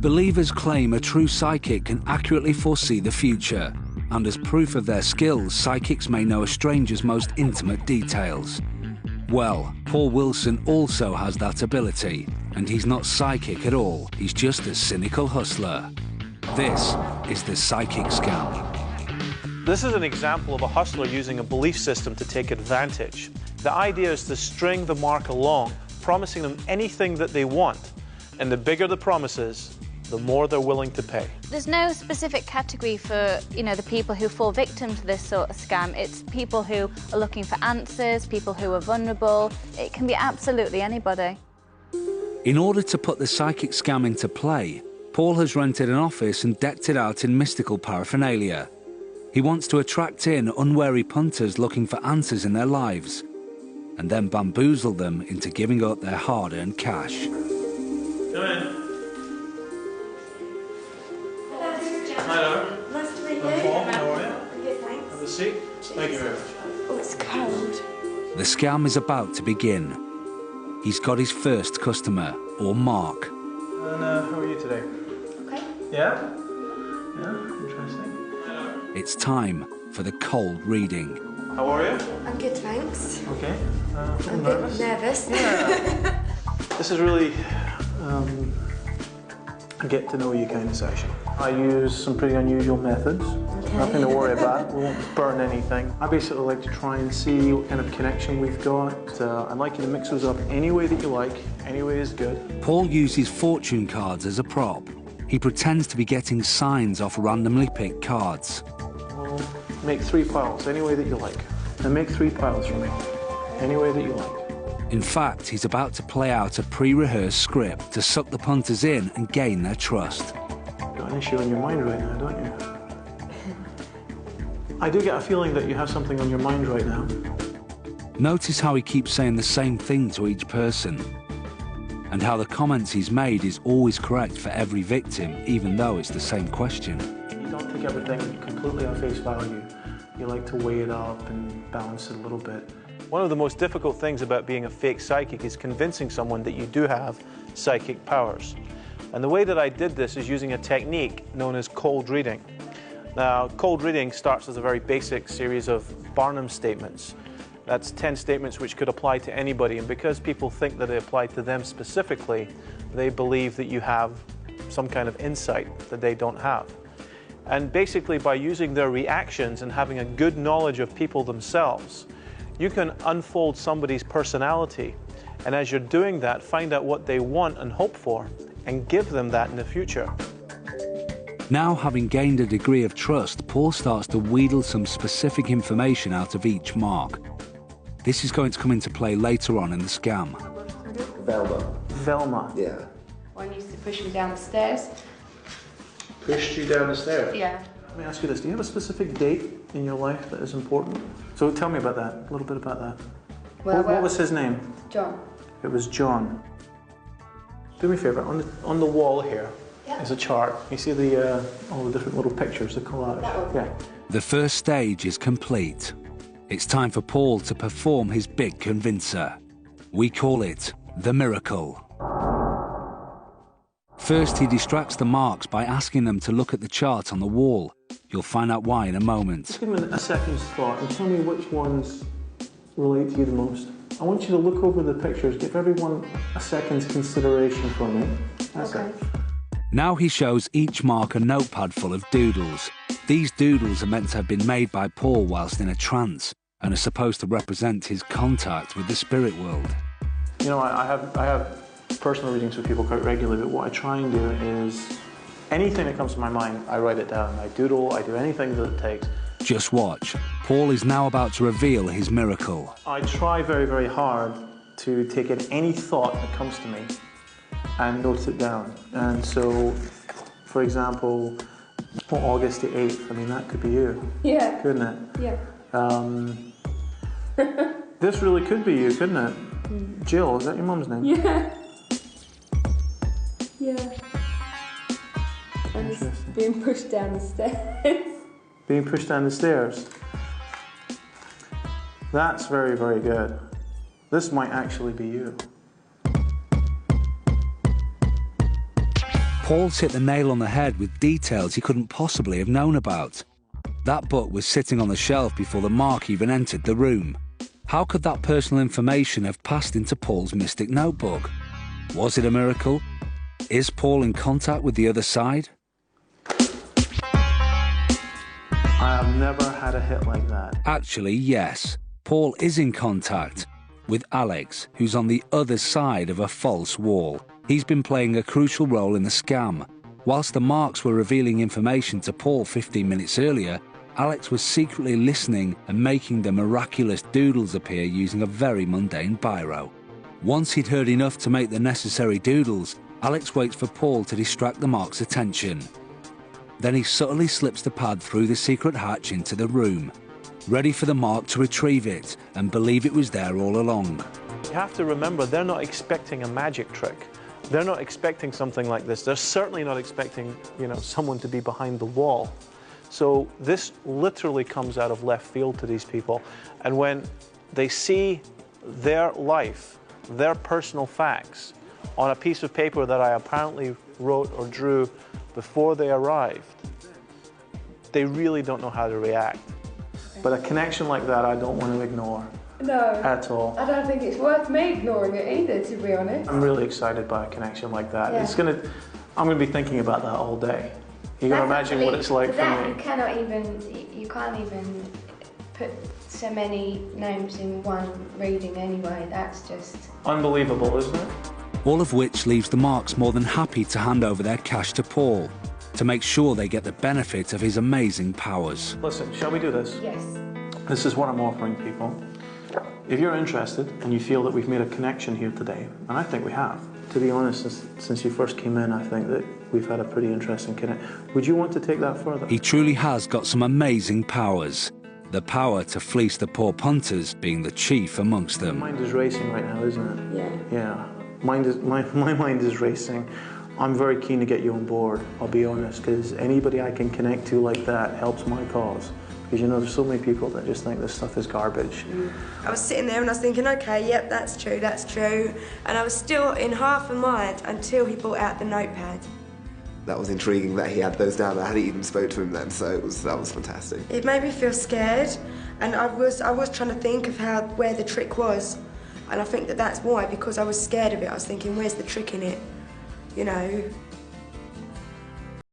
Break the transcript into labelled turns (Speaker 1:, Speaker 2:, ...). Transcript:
Speaker 1: Believers claim a true psychic can accurately foresee the future, and as proof of their skills, psychics may know a stranger's most intimate details. Well, Paul Wilson also has that ability, and he's not psychic at all, he's just a cynical hustler. This is the Psychic Scam.
Speaker 2: This is an example of a hustler using a belief system to take advantage. The idea is to string the mark along, promising them anything that they want, and the bigger the promises, the more they're willing to pay.
Speaker 3: There's no specific category for, the people who fall victim to this sort of scam. It's people who are looking for answers, people who are vulnerable. It can be absolutely anybody.
Speaker 1: In order to put the psychic scam into play, Paul has rented an office and decked it out in mystical paraphernalia. He wants to attract in unwary punters looking for answers in their lives, and then bamboozle them into giving up their hard-earned cash.
Speaker 2: Come in. Hello.
Speaker 4: Nice to meet you.
Speaker 2: Paul, how are you?
Speaker 4: I'm good, thanks.
Speaker 2: Have a seat. Thank you very much.
Speaker 4: Oh, it's cold.
Speaker 1: The scam is about to begin. He's got his first customer, or Mark.
Speaker 2: And how are you today?
Speaker 4: Okay.
Speaker 2: Yeah? Yeah, interesting. Hello.
Speaker 1: It's time for the cold reading.
Speaker 2: How are you?
Speaker 4: I'm good, thanks.
Speaker 2: Okay.
Speaker 4: I'm
Speaker 2: nervous?
Speaker 4: a bit nervous.
Speaker 2: Yeah. This is really a get-to-know-you kind of session. I use some pretty unusual methods.
Speaker 4: Okay.
Speaker 2: Nothing to worry about. We won't burn anything. I basically like to try and see what kind of connection we've got. I'd like you to mix those up any way that you like. Any way is good.
Speaker 1: Paul uses fortune cards as a prop. He pretends to be getting signs off randomly picked cards.
Speaker 2: We'll make 3 piles any way that you like. And make 3 piles for me. Any way that you like.
Speaker 1: In fact, he's about to play out a pre-rehearsed script to suck the punters in and gain their trust.
Speaker 2: You've got an issue on your mind right now, don't you? I do get a feeling that you have something on your mind right now.
Speaker 1: Notice how he keeps saying the same thing to each person, and how the comments he's made is always correct for every victim, even though it's the same question.
Speaker 2: You don't take everything completely on face value. You like to weigh it up and balance it a little bit. One of the most difficult things about being a fake psychic is convincing someone that you do have psychic powers. And the way that I did this is using a technique known as cold reading. Now, cold reading starts as a very basic series of Barnum statements. That's 10 statements which could apply to anybody, and because people think that they apply to them specifically, they believe that you have some kind of insight that they don't have. And basically, by using their reactions and having a good knowledge of people themselves, you can unfold somebody's personality, and as you're doing that, find out what they want and hope for, and give them that in the future.
Speaker 1: Now, having gained a degree of trust, Paul starts to wheedle some specific information out of each mark. This is going to come into play later on in the scam.
Speaker 5: Velma.
Speaker 2: Velma.
Speaker 5: Yeah.
Speaker 6: One used to push me down the stairs.
Speaker 5: Pushed you down the stairs?
Speaker 6: Yeah.
Speaker 2: Let me ask you this, do you have a specific date in your life that is important? So tell me about that, a little bit about that. What was his name?
Speaker 6: John.
Speaker 2: It was John. Do me a favour, on the wall here is a chart. You see all the different little pictures, the collage? Yeah.
Speaker 1: The first stage is complete. It's time for Paul to perform his big convincer. We call it the miracle. First, he distracts the marks by asking them to look at the chart on the wall. You'll find out why in a moment.
Speaker 2: Just give me a second's thought and tell me which ones relate to you the most. I want you to look over the pictures, give everyone a second's consideration for me. That's it.
Speaker 1: Now he shows each mark a notepad full of doodles. These doodles are meant to have been made by Paul whilst in a trance and are supposed to represent his contact with the spirit world.
Speaker 2: You know, I have personal readings with people quite regularly, but what I try and do is anything that comes to my mind, I write it down. I doodle, I do anything that it takes.
Speaker 1: Just watch. Paul is now about to reveal his miracle.
Speaker 2: I try very, very hard to take in any thought that comes to me and note it down. And so, for example, August the 8th, I mean, that could be you.
Speaker 6: Yeah.
Speaker 2: Couldn't it?
Speaker 6: Yeah.
Speaker 2: This really could be you, couldn't it? Jill, is that your mum's name?
Speaker 6: Yeah. Yeah. And it's being pushed down the stairs.
Speaker 2: Being pushed down the stairs. That's very, very good. This might actually be you.
Speaker 1: Paul's hit the nail on the head with details he couldn't possibly have known about. That book was sitting on the shelf before the mark even entered the room. How could that personal information have passed into Paul's mystic notebook? Was it a miracle? Is Paul in contact with the other side?
Speaker 2: I have never had a hit like that.
Speaker 1: Actually, yes. Paul is in contact with Alex, who's on the other side of a false wall. He's been playing a crucial role in the scam. Whilst the marks were revealing information to Paul 15 minutes earlier, Alex was secretly listening and making the miraculous doodles appear using a very mundane biro. Once he'd heard enough to make the necessary doodles, Alex waits for Paul to distract the mark's attention. Then he subtly slips the pad through the secret hatch into the room, ready for the mark to retrieve it and believe it was there all along.
Speaker 2: You have to remember, they're not expecting a magic trick. They're not expecting something like this. They're certainly not expecting, someone to be behind the wall. So this literally comes out of left field to these people. And when they see their life, their personal facts on a piece of paper that I apparently wrote or drew before they arrived, they really don't know how to react. But a connection like that, I don't want to ignore.
Speaker 6: No.
Speaker 2: At all.
Speaker 6: I don't think it's worth me ignoring it either, to be honest.
Speaker 2: I'm really excited by a connection like that.
Speaker 6: Yeah.
Speaker 2: I'm gonna be thinking about that all day. You can imagine what it's like for me.
Speaker 4: You can't even put so many names in one reading anyway. That's just
Speaker 2: Unbelievable, isn't it?
Speaker 1: All of which leaves the marks more than happy to hand over their cash to Paul, to make sure they get the benefit of his amazing powers.
Speaker 2: Listen, shall we do this?
Speaker 4: yes.
Speaker 2: This is what I'm offering people. If you're interested and you feel that we've made a connection here today, and I think we have, to be honest, since you first came in, I think that we've had a pretty interesting connection. Would you want to take that further?
Speaker 1: He truly has got some amazing powers. The power to fleece the poor punters being the chief amongst them.
Speaker 2: My mind is racing right now, isn't it?
Speaker 6: Yeah.
Speaker 2: Yeah. My mind is racing. I'm very keen to get you on board, I'll be honest, because anybody I can connect to like that helps my cause. Because there's so many people that just think this stuff is garbage.
Speaker 7: I was sitting there and I was thinking, okay, yep, that's true. And I was still in half a mind until he brought out the notepad.
Speaker 8: That was intriguing that he had those down. I hadn't even spoke to him then, so that was fantastic.
Speaker 7: It made me feel scared, and I was trying to think of where the trick was. And I think that's why, because I was scared of it. I was thinking, where's the trick in it?